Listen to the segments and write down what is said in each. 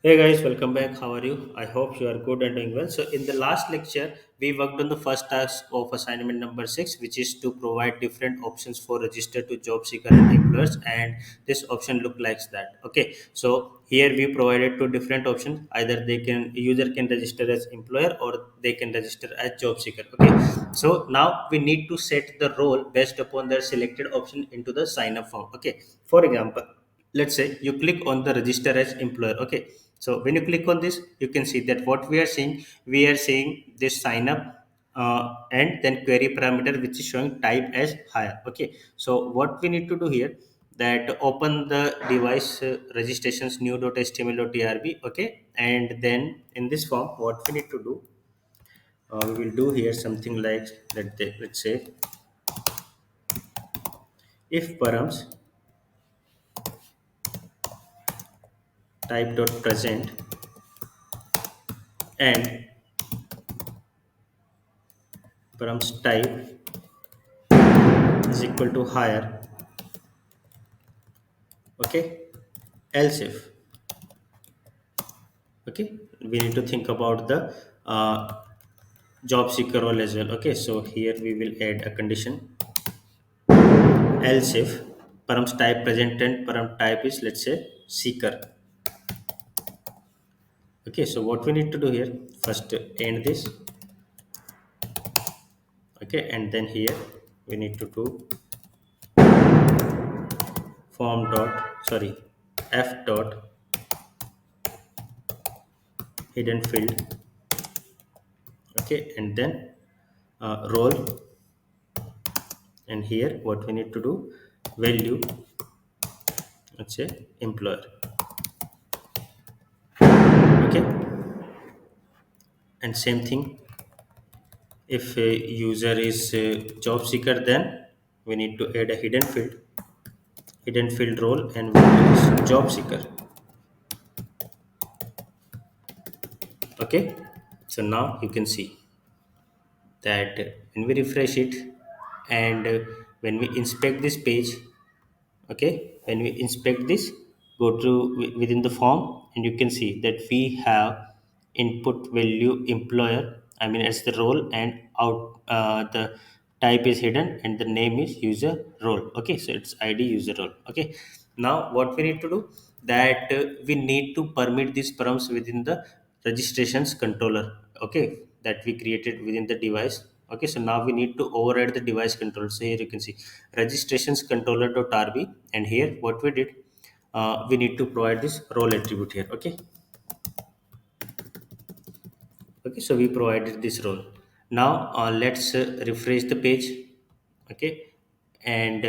Hey guys, welcome back. How are you? I hope you are good and doing well. So, in the last lecture, we worked on the first task of assignment number 6, which is to provide different options for register to job seeker and employers. And this option look like that. Okay, so here we provided two different options. Either user can register as employer or they can register as job seeker. Okay, so now we need to set the role based upon their selected option into the sign up form. Okay, for example, let's say you click on the register as employer. Okay, so when you click on this, you can see that what we are seeing this sign up, and then query parameter which is showing type as higher. Okay, so what we need to do here, that open the device registrations new.html.trb. Okay, and then in this form what we need to do, we will do here something like let's say if params type dot present and params type is equal to higher. Okay, else if, okay, we need to think about the job seeker role as well. Okay, so here we will add a condition else if params type present and param type is, let's say, seeker. Okay, so what we need to do here, first end this. Okay, and then here we need to do form dot, sorry, f dot hidden field. Okay, and then role, and here what we need to do, value, let's say employer. Okay, and same thing, if a user is a job seeker, then we need to add a hidden field role, and value is job seeker. Okay, so now you can see that when we refresh it, and when we inspect this page. Okay, when we inspect this, go to within the form, and you can see that we have input value employer, I mean as the role, and out the type is hidden and the name is user role. Okay, so it's id user role. Okay, now what we need to do, that we need to permit these params within the registrations controller. Okay, that we created within the device. Okay, so now we need to override the device controller. So here you can see registrations controller.rb, and here what we did, we need to provide this role attribute here. Okay, okay, so we provided this role. Now let's refresh the page. Okay, and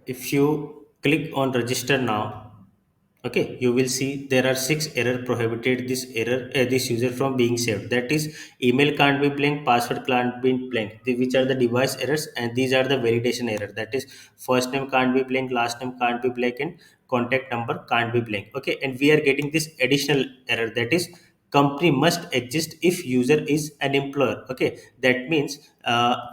if you click on register now, okay, you will see there are six error prohibited this user from being saved. That is, email can't be blank, password can't be blank, which are the device errors, and these are the validation error. That is, first name can't be blank, last name can't be blank, and contact number can't be blank. Okay, and we are getting this additional error, that is, company must exist if user is an employer. Okay, that means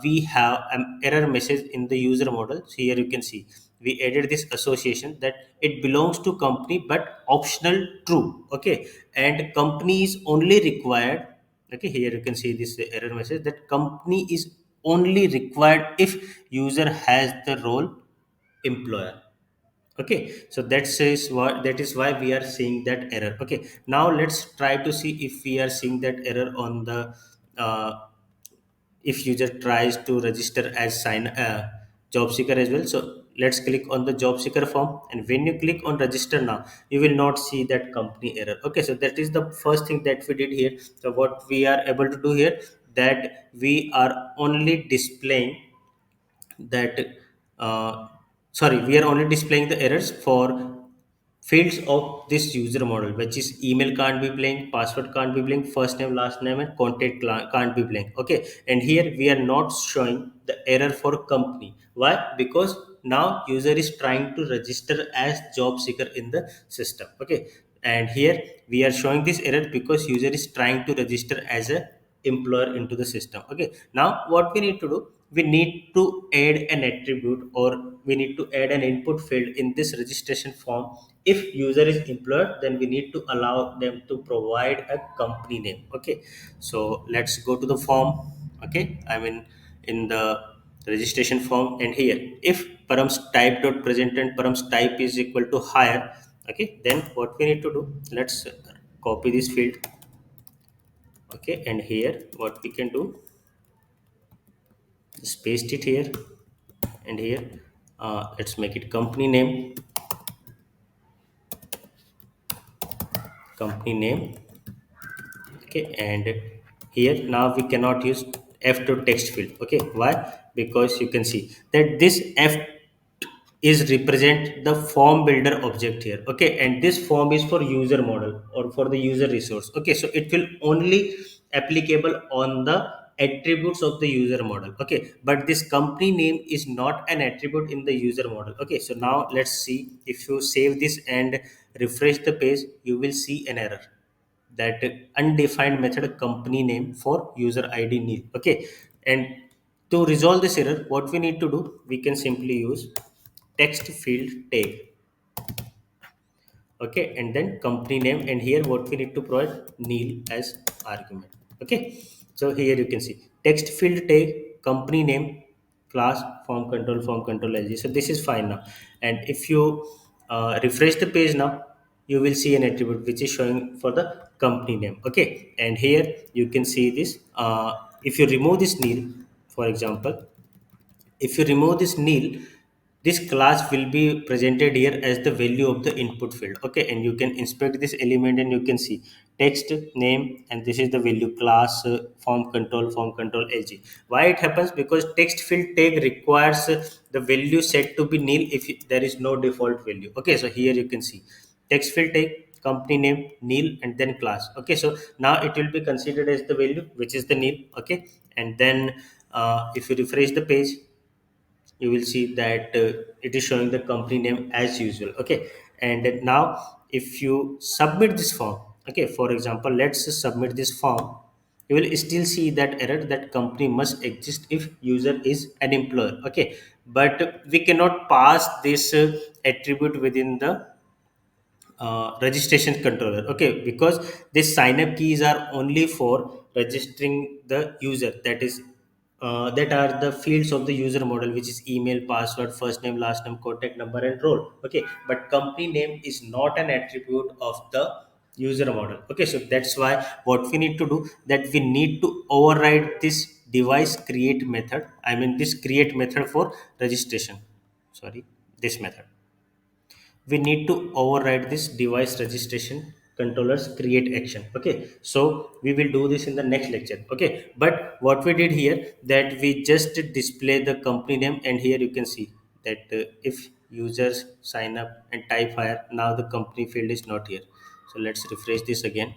we have an error message in the user model. So here you can see we added this association that it belongs to company but optional true. Okay, and company is only required. Okay, here you can see this error message that company is only required if user has the role employer. Okay, so that is why we are seeing that error. Okay, now let's try to see if we are seeing that error on the uh, if user tries to register as sign job seeker as well. So let's click on the job seeker form, and when you click on register now, you will not see that company error. Okay, so that is the first thing that we did here. So what we are able to do here, that we are only displaying that sorry, we are only displaying the errors for fields of this user model, which is email can't be blank, password can't be blank, first name, last name, and contact can't be blank. Okay, and here we are not showing the error for company. Why? Because now user is trying to register as job seeker in the system. Okay, and here we are showing this error because user is trying to register as a employer into the system. Okay, now what we need to do, we need to add an attribute, or we need to add an input field in this registration form if user is employer, then we need to allow them to provide a company name. Okay, so let's go to the form. Okay, I mean, in the registration form, and here if params type dot present and params type is equal to higher, okay, then what we need to do, let's copy this field. Okay, and here what we can do, just paste it here, and here let's make it company name, company name. Okay, and here now we cannot use f to text field. Okay, why? Because you can see that this f is represent the form builder object here. Okay, and this form is for user model or for the user resource. Okay, so it will only applicable on the attributes of the user model. Okay, but this company name is not an attribute in the user model. Okay, so now let's see, if you save this and refresh the page, you will see an error, that undefined method company name for user id nil. Okay, and to resolve this error, what we need to do, we can simply use text field tag. Okay, and then company name, and here what we need to provide nil as argument. Okay, so here you can see text field tag, company name, class, form control lg. So this is fine now, and if you refresh the page now, you will see an attribute which is showing for the company name. Okay, and here you can see this, if you remove this nil, for example, if you remove this nil, this class will be presented here as the value of the input field. Okay, and you can inspect this element and you can see text name, and this is the value class, form control lg. Why it happens? Because text field tag requires the value set to be nil if there is no default value. Okay, so here you can see text field tag, company name, nil, and then class. Okay, so now it will be considered as the value which is the nil. Okay, and then if you refresh the page, you will see that it is showing the company name as usual. Okay, and now if you submit this form, okay, for example, let's submit this form, you will still see that error, that company must exist if user is an employer. Okay, but we cannot pass this attribute within the registration controller. Okay, because these sign up keys are only for registering the user, that is that are the fields of the user model, which is email, password, first name, last name, contact number, and role. Okay, but company name is not an attribute of the user model. Okay, so that's why what we need to do, that we need to override this device create method, I mean this create method for registration, sorry, this method, we need to override this device registration controllers create action. Okay, so we will do this in the next lecture. Okay, but what we did here, that we just display the company name, and here you can see that if users sign up and type higher, now the company field is not here. So let's refresh this again.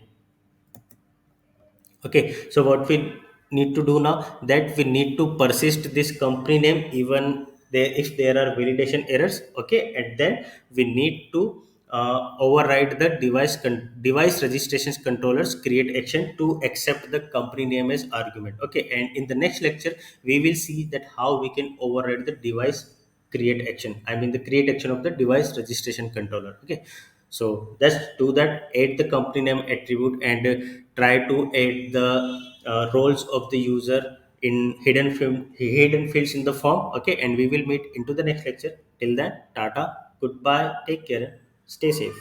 Okay, so what we need to do now, that we need to persist this company name even there if there are validation errors. Okay, and then we need to override the device registrations controllers create action to accept the company name as argument. Okay, and in the next lecture we will see that how we can override the device create action, I mean the create action of the device registration controller. Okay, so let's do that, add the company name attribute, and try to add the roles of the user in hidden fields in the form. Okay, and we will meet into the next lecture. Till then, tata, goodbye, take care, stay safe.